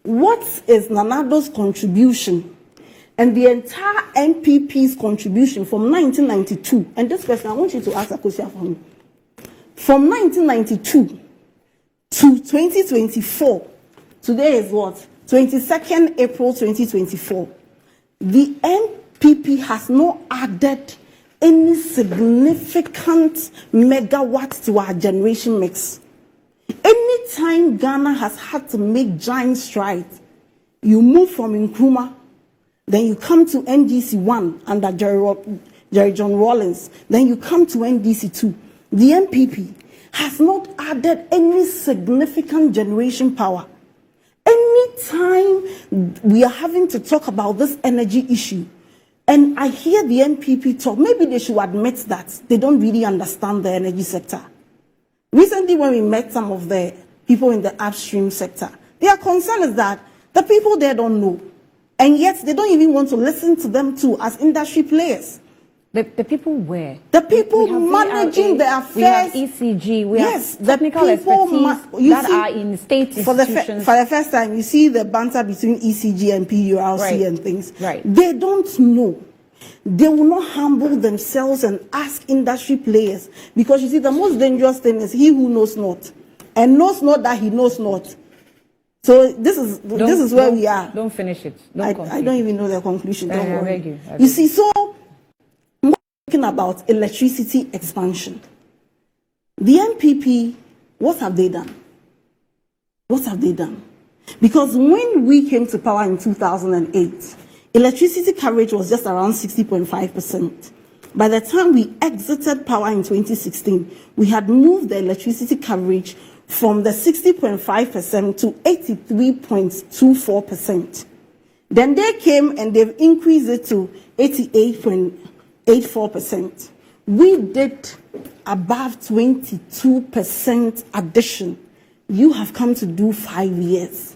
what is Nanado's contribution and the entire NPP's contribution from 1992, and this question I want you to ask Akosua for me. From 1992 to 2024, today is what? 22nd April 2024. The NPP has not added any significant megawatt to our generation mix. Anytime Ghana has had to make giant strides, you move from Nkrumah, then you come to NDC 1 under Jerry John Rawlings, then you come to NDC 2. The NPP has not added any significant generation power. Anytime we are having to talk about this energy issue, and I hear the NPP talk, maybe they should admit that they don't really understand the energy sector. Recently, when we met some of the people in the upstream sector, their concern is that the people there don't know, and yet they don't even want to listen to them too as industry players. The people where? The people managing the affairs. We have ECG, we yes, have technical expertise that are in state institutions. For the first time, you see the banter between ECG and PURC right. and things. Right. They don't know. They will not humble themselves and ask industry players. Because you see, the most dangerous thing is he who knows not. And knows not that he knows not. So this is where we are. Don't finish it. I don't even know the conclusion. Don't worry. I beg you. You see, so we're talking about electricity expansion. The NPP, what have they done? What have they done? Because when we came to power in 2008, electricity coverage was just around 60.5%. By the time we exited power in 2016, we had moved the electricity coverage from the 60.5% to 83.24%. Then they came and they've increased it to 88.84%. We did above 22% addition. You have come to do 5 years.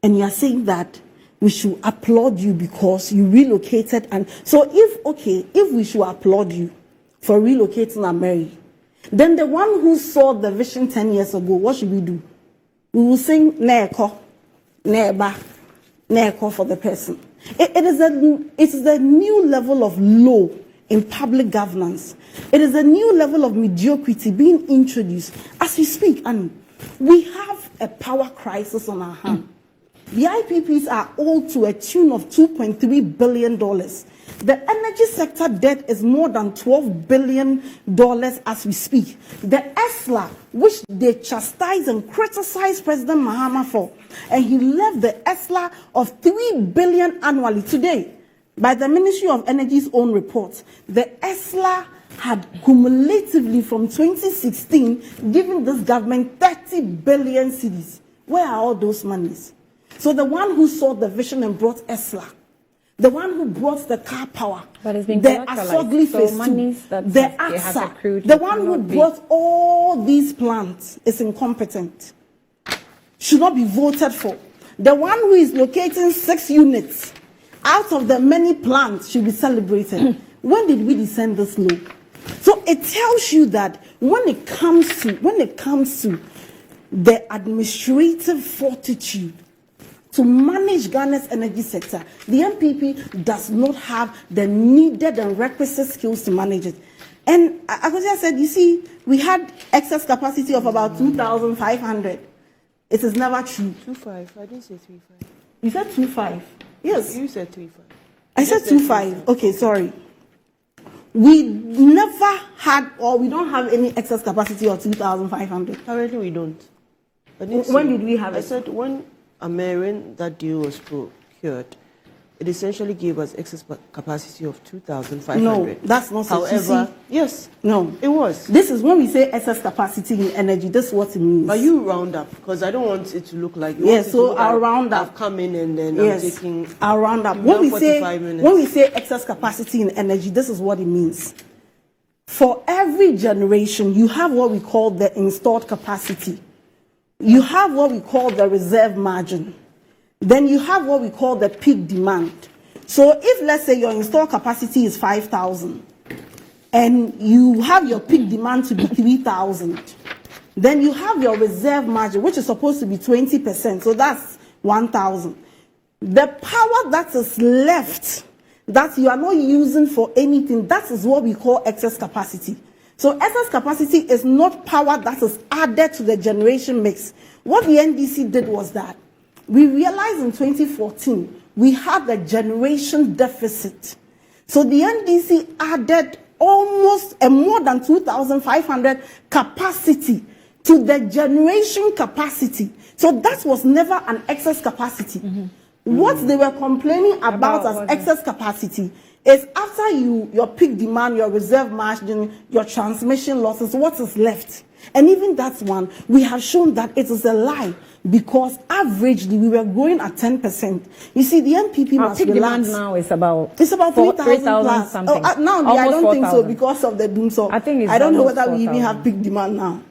And you are saying that we should applaud you because you relocated. And so if we should applaud you for relocating America, then the one who saw the vision 10 years ago, what should we do? We will sing Neko, Neba, Neko for the person. It is a new level of law in public governance. It is a new level of mediocrity being introduced as we speak. And we have a power crisis on our hands. The IPPs are owed to a tune of $2.3 billion. The energy sector debt is more than $12 billion as we speak. The ESLA, which they chastise and criticize President Mahama for, and he left the ESLA of $3 billion annually. Today, by the Ministry of Energy's own report, the ESLA had cumulatively from 2016 given this government 30 billion cedis. Where are all those monies? So the one who saw the vision and brought ESLA, the one who brought the car power, but it's been the Asogli phase 2, the AXA, the one who brought all these plants is incompetent, should not be voted for. The one who is locating 6 units out of the many plants should be celebrated. When did we descend this low? So it tells you that when it comes to the administrative fortitude to manage Ghana's energy sector, the NPP does not have the needed and requisite skills to manage it. And Akosua said, you see, we had excess capacity of about 2,500. It is never true. 2.5. I didn't say 3.5. You said 2.5. Yes. You said 3.5. I said 2.5. Okay, sorry. We never had, or we don't have any excess capacity of 2,500. Currently, we don't. When did we have it? I said when American that deal was procured, it essentially gave us excess capacity of 2,500. No, that's not so. However, yes, no, it was. This is when we say excess capacity in energy. This is what it means. But you round up because I don't want it to look like. Yes, so I'll round up. I've come in and then yes, I'm taking. I'll round up. When we say excess capacity in energy, this is what it means. For every generation, you have what we call the installed capacity. You have what we call the reserve margin. Then you have what we call the peak demand. So if, let's say, your installed capacity is 5,000 and you have your peak demand to be 3,000, then you have your reserve margin, which is supposed to be 20%. So that's 1,000. The power that is left, that you are not using for anything, that is what we call excess capacity. So excess capacity is not power that is added to the generation mix. What the NDC did was that we realized in 2014 we had a generation deficit. So the NDC added almost more than 2,500 capacity to the generation capacity. So that was never an excess capacity. What they were complaining about as excess capacity is after your peak demand, your reserve margin, your transmission losses, what is left? And even that one, we have shown that it is a lie, because averagely we were growing at 10%. You see, the NPP must peak relax. demand now is about 3,000 plus. Something. Now I don't think so, because of the doom. So I think it's I don't know whether 4, we even have peak demand now.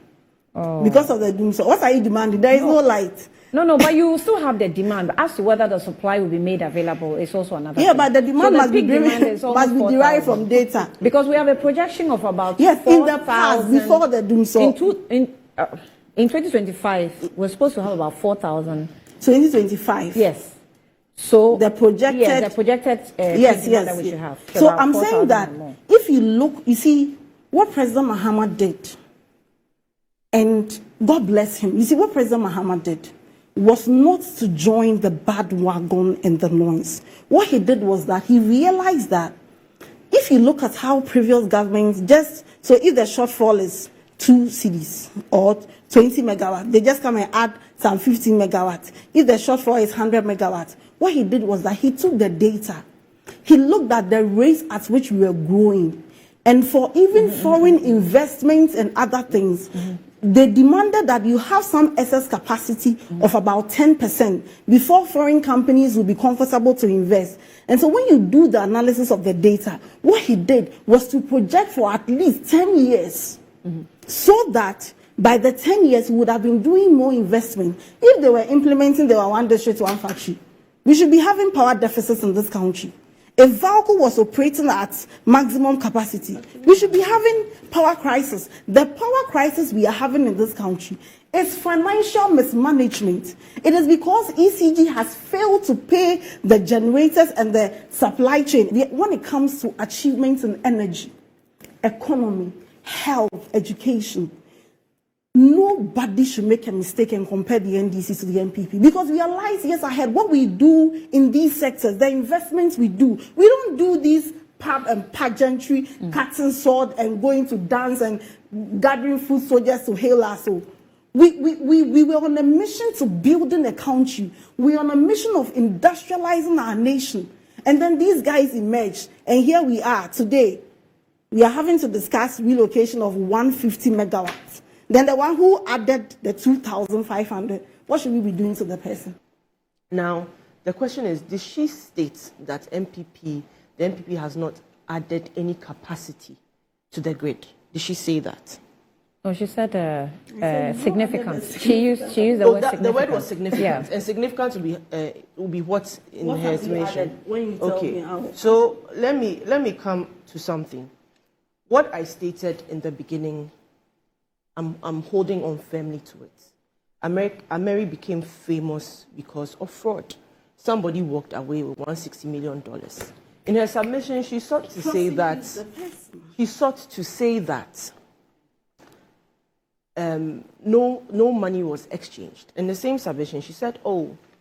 Because of the doom. So what are you demanding? There is no light. No, but you still have the demand. But as to whether the supply will be made available is also another thing. But the demand must be derived from data. Because we have a projection of about in the past, before the doom. So in 2025, we're supposed to have about 4,000. 2025. Yes. So the projected. That we should have. So I'm saying that if you look, you see what President Mahama did, and God bless him. You see what President Mahama did was not to join the bandwagon and the noise. What he did was that he realized that if you look at how previous governments so if the shortfall is 2 cities or 20 megawatts, they just come and add some 15 megawatts. If the shortfall is 100 megawatts, what he did was that he took the data. He looked at the rates at which we were growing. And for even foreign investments and other things, they demanded that you have some excess capacity of about 10% before foreign companies will be comfortable to invest. And so when you do the analysis of the data, what he did was to project for at least 10 years so that by the 10 years we would have been doing more investment. If they were implementing the one district, one factory, we should be having power deficits in this country. If Valco was operating at maximum capacity, we should be having power crisis. The power crisis we are having in this country is financial mismanagement. It is because ECG has failed to pay the generators and the supply chain when it comes to achievements in energy, economy, health, education. Nobody should make a mistake and compare the NDC to the NPP, because we are light years ahead. What we do in these sectors, the investments we don't do these pub and pageantry, cutting sword and going to dance and gathering food soldiers to hail us. So we were on a mission to building a country. We're on a mission of industrializing our nation. And then these guys emerged, and here we are today. We are having to discuss relocation of 150 megawatts. Then the one who added the 2,500, what should we be doing to the person? Now, the question is, did she state that the NPP has not added any capacity to the grid? Did she say that? Oh, she said significant. She used the word significant. The word was significant, yeah. And significant will be what in her estimation? When you tell me how. So let me come to something. What I stated in the beginning, I'm holding on firmly to it. Ameri became famous because of fraud. Somebody walked away with $160 million. In her submission, she sought to say that no money was exchanged. In the same submission, she said,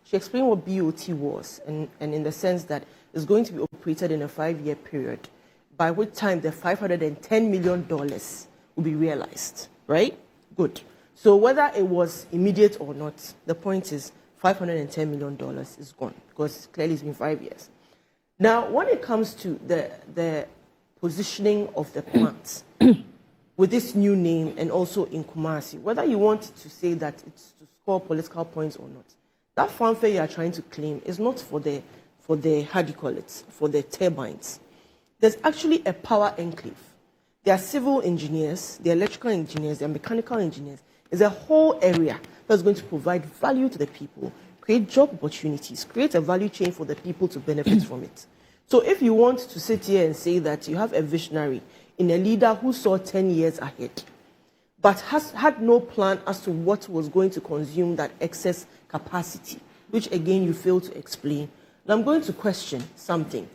she explained what BOT was, and in the sense that it's going to be operated in a 5-year period, by which time the $510 million will be realized. Right? Good. So whether it was immediate or not, the point is $510 million is gone, because clearly it's been 5 years. Now, when it comes to the positioning of the plant with this new name and also in Kumasi, whether you want to say that it's to score political points or not, that fanfare you are trying to claim is not for the how do you call it, for the turbines. There's actually a power enclave. There are civil engineers, there are electrical engineers, there are mechanical engineers. There's a whole area that's going to provide value to the people, create job opportunities, create a value chain for the people to benefit from it. So if you want to sit here and say that you have a visionary in a leader who saw 10 years ahead, but had no plan as to what was going to consume that excess capacity, which again you fail to explain. And I'm going to question something.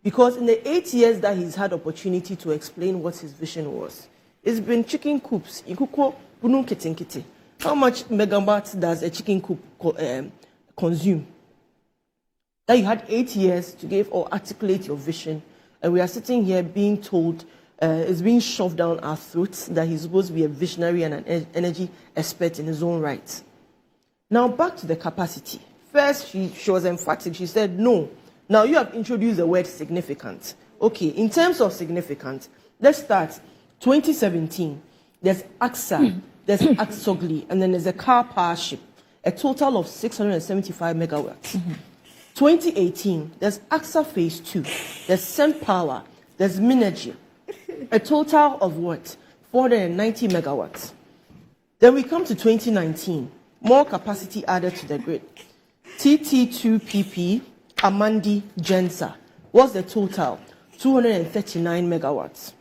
Because in the 8 years that he's had opportunity to explain what his vision was, it's been chicken coops. How much megawatt does a chicken coop consume? That you had 8 years to give or articulate your vision, and we are sitting here being told, it's being shoved down our throats that he's supposed to be a visionary and an energy expert in his own right. Now back to the capacity. First, she was emphatic. She said, no. Now you have introduced the word significant. Okay, in terms of significant, let's start. 2017, there's AXA, there's Aksogli, and then there's a car power ship, a total of 675 megawatts. 2018, there's AXA Phase 2, there's Sen Power, there's Minergy, a total of what? 490 megawatts. Then we come to 2019, more capacity added to the grid. TT2PP, Amandi, Gensa. What's the total? 239 megawatts.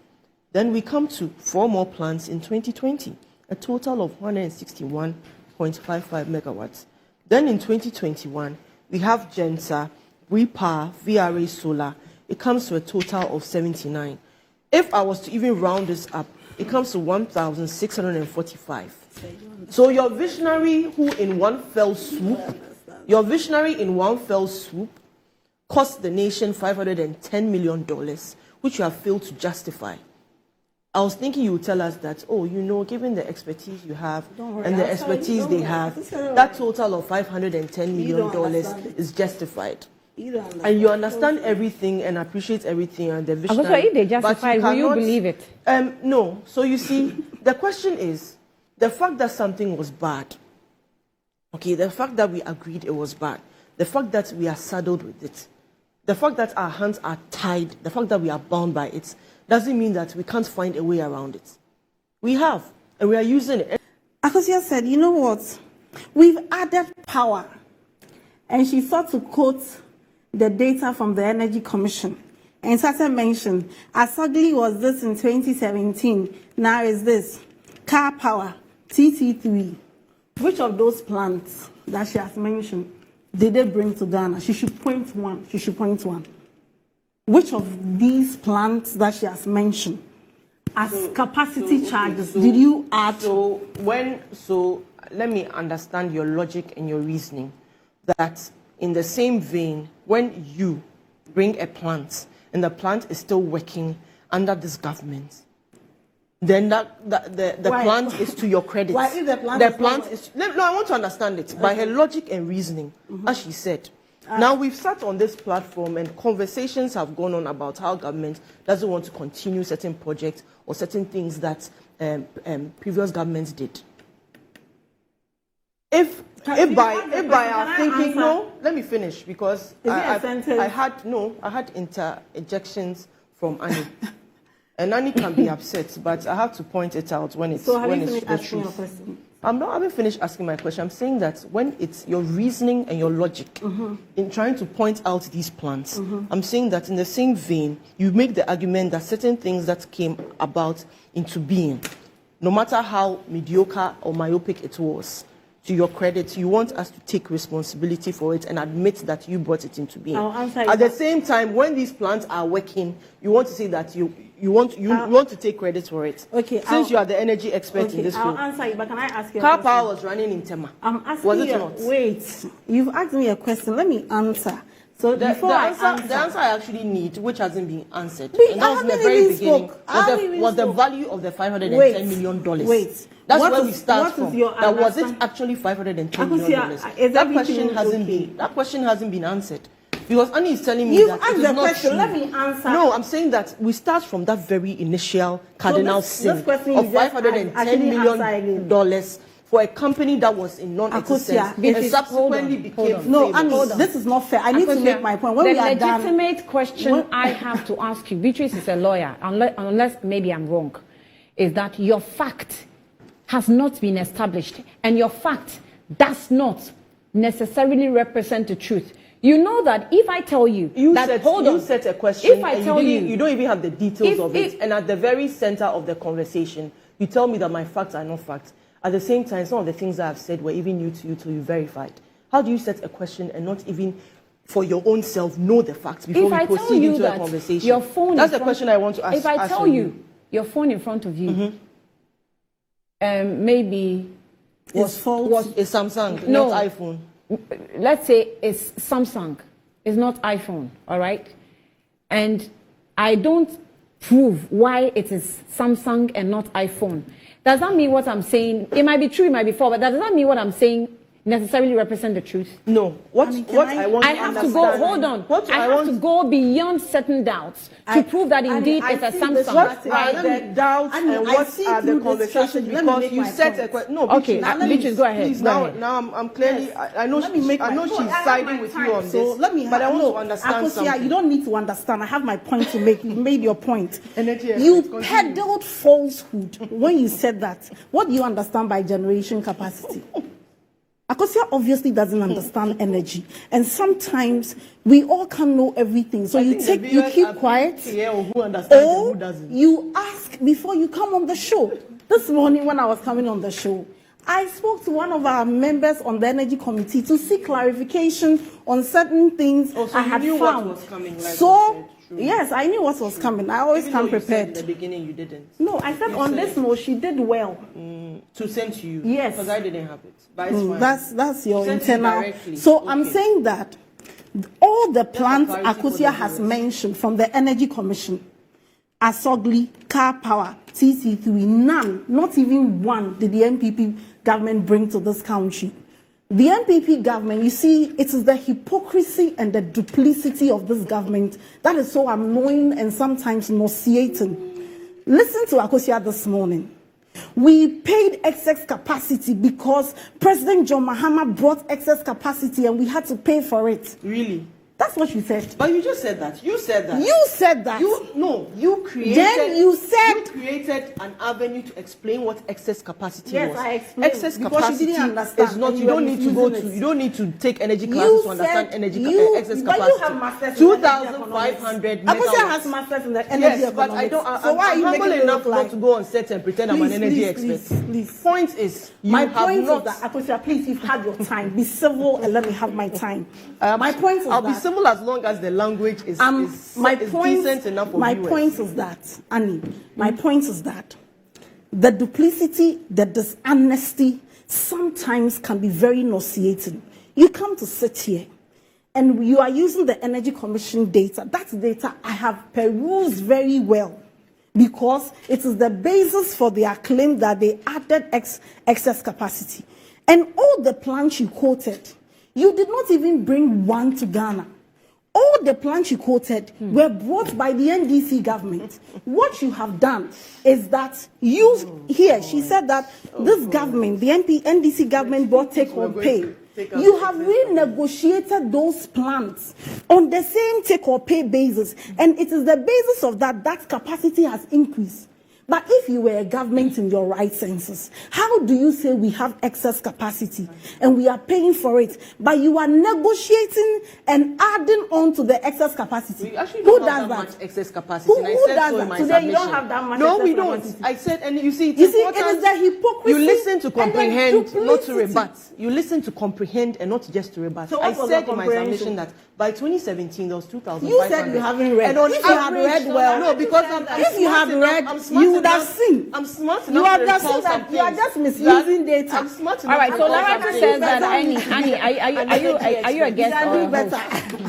Then we come to 4 more plants in 2020, a total of 161.55 megawatts. Then in 2021, we have Gensa, Repower, VRA Solar. It comes to a total of 79. If I was to even round this up, it comes to 1,645. So your visionary who in one fell swoop, cost the nation $510 million, which you have failed to justify. I was thinking you would tell us that, oh, you know, given the expertise you have and the expertise they have, that total of $510 million is justified. And you understand everything and appreciate everything and the vision. So if they justify, will you believe it? No. So you see, the question is, the fact that something was bad, okay, the fact that we agreed it was bad, the fact that we are saddled with it, the fact that our hands are tied, the fact that we are bound by it, doesn't mean that we can't find a way around it. We have, and we are using it. Akosua said, you know what? We've added power. And she sought to quote the data from the Energy Commission. And Sasa mentioned, as ugly was this in 2017, now is this. Car power, TT3. Which of those plants that she has mentioned did they bring to Ghana? She should point one. Which of these plants that she has mentioned as capacity charges did you add? So let me understand your logic and your reasoning. That in the same vein, when you bring a plant and the plant is still working under this government, then the plant is to your credit. Why is the plant is no, I want to understand it by her logic and reasoning, as she said. Now we've sat on this platform and conversations have gone on about how government doesn't want to continue certain projects or certain things that previous governments did. If by our thinking, no, let me finish because I had interjections from Annie. And Annie can be upset, but I have to point it out when it's so when it's the truth. I haven't finished asking my question. I'm saying that when it's your reasoning and your logic in trying to point out these plants, I'm saying that in the same vein, you make the argument that certain things that came about into being, no matter how mediocre or myopic it was, to your credit, you want us to take responsibility for it and admit that you brought it into being. At the same time, when these plants are working, you want to say that you want to take credit for it. Okay. Since you are the energy expert in this field. I'll answer you, but can I ask you a Car question? power was running in Tema. I'm asking was it you. Not? Wait, you've asked me a question. Let me answer. So the before answer I actually need, which hasn't been answered, and that was in the very beginning, was the value of the $510 million. Wait. That's where we start from. That was it actually $510 million? That question hasn't been answered. Because Annie is telling me that it is not true. Let me answer. No, I'm saying that we start from that very initial cardinal sin of $510 million for a company that was in non-existence and subsequently became famous. No, Annie, this is not fair. I need to make my point. When we are done, legitimate question I have to ask you, Beatrice is a lawyer, unless maybe I'm wrong, is that your fact has not been established and your fact does not necessarily represent the truth. You know that if I tell you, you set a question, if I tell you, you don't even have the details of it, and at the very center of the conversation, you tell me that my facts are not facts. At the same time, some of the things that I've said were even new to you till you verified. How do you set a question and not even for your own self know the facts before we proceed into a conversation? Your phone That's the question I want to ask. If I tell you your phone in front of you, maybe It's Samsung, no, not iPhone. Let's say it's Samsung, it's not iPhone, all right? And I don't prove why it is Samsung and not iPhone. Does that mean what I'm saying? It might be true, it might be false, but does that mean what I'm saying necessarily represent the truth? No. I have to go. Hold on. I have to go beyond certain doubts to prove that indeed it's a Samsung. What are the doubts and what are the conversations? Because you said a question. No, okay, Beatrice, go ahead. Please, now I'm clearly. I know she's siding with you on this. So let me. But I want to understand something. You don't need to understand. I have my point to make. You made your point. You peddled falsehood when you said that. What do you understand by generation capacity? Akosua obviously doesn't understand energy, and sometimes we all can't know everything. So you keep quiet, or you ask before you come on the show. This morning when I was coming on the show, I spoke to one of our members on the energy committee to seek clarification on certain things I had found. What was coming, like yes, I knew what was coming. I always come prepared. In the beginning, you didn't. No, I said on this note, she did well. To send to you. Yes. Because I didn't have it. But it's fine. That's your internal. So okay. I'm saying that all the plants Akosua has mentioned from the Energy Commission, Asogli, Car Power, TC3, none, not even one, did the MPP government bring to this country. The MPP government, you see, it is the hypocrisy and the duplicity of this government that is so annoying and sometimes nauseating. Listen to Akosua this morning. We paid excess capacity because President John Mahama brought excess capacity and we had to pay for it. Really? That's what you said. But you just said that. You said that. You said that. You created. Then you said. You created an avenue to explain what excess capacity was. Yes, I explained. Excess capacity she didn't understand. Is not. You don't need to go to. You don't need to take energy classes to understand excess capacity. But you have masters. 2,500 megawatts. Akosua has masters in the energy economics. But I don't. So why are you humble enough not to go on set and pretend I'm an energy expert? Please. Point is, my point is that Akosua, please, you've had your time. Be civil and let me have my time. My point is I'll be civil as long as the language is decent enough for my viewers. Point is that, Annie, my point is that the duplicity, the dishonesty sometimes can be very nauseating. You come to sit here and you are using the Energy Commission data. That's data I have perused very well because it is the basis for their claim that they added excess capacity. And all the plants you quoted, you did not even bring one to Ghana. All the plants you quoted were brought by the NDC government. What you have done is that she said that this government, the NDC government, brought take-home pay. You have renegotiated those plans on the same take-or-pay basis, and it is the basis of that capacity has increased. But if you were a government in your right senses, how do you say we have excess capacity and we are paying for it, but you are negotiating and adding on to the excess capacity? We actually Who don't have does that that? much excess capacity. Who does that? Today you don't have that much excess capacity. No, we don't. I said, and you see, it is the hypocrisy. You listen to comprehend, not to rebut. You listen to comprehend and not just to rebut. So I said in my submission that by 2017 there was 2,500. You said you haven't read. And on if you had read well, no, because if you had read, you would have seen. I'm smart enough. You have seen that you are just misusing data. I'm smart enough. All right, so Larry says that Annie, are you a guest or a host?